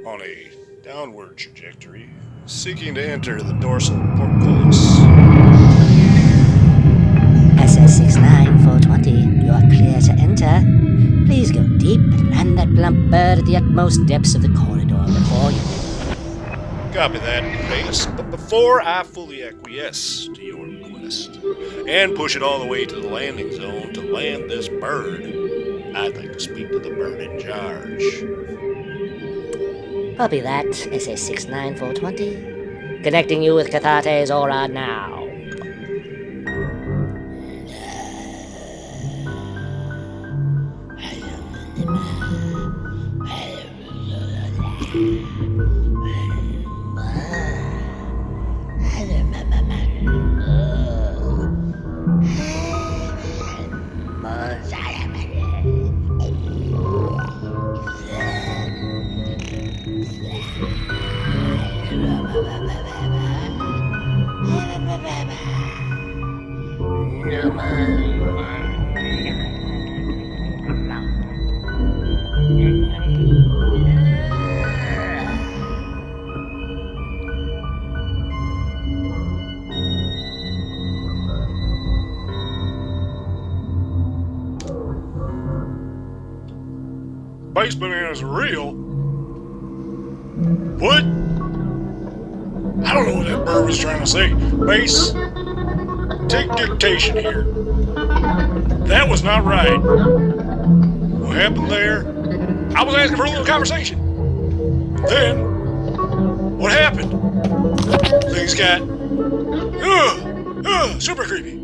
on a downward trajectory, seeking to enter the dorsal portcullis. SS69420, you are clear to enter. Please go deep and land that plump bird at the utmost depths of the corridor before you. Copy that, base. But before I fully acquiesce to your request and push it all the way to the landing zone to land this bird, I'd like to speak to the bird in charge. Copy that, SS69420. Connecting you with Cathartes Aura now. Base Bananas are real? What? I don't know what that bird was trying to say. Base, take dictation here. That was not right. What happened there? I was asking for a little conversation. Then, what happened? Things got, super creepy.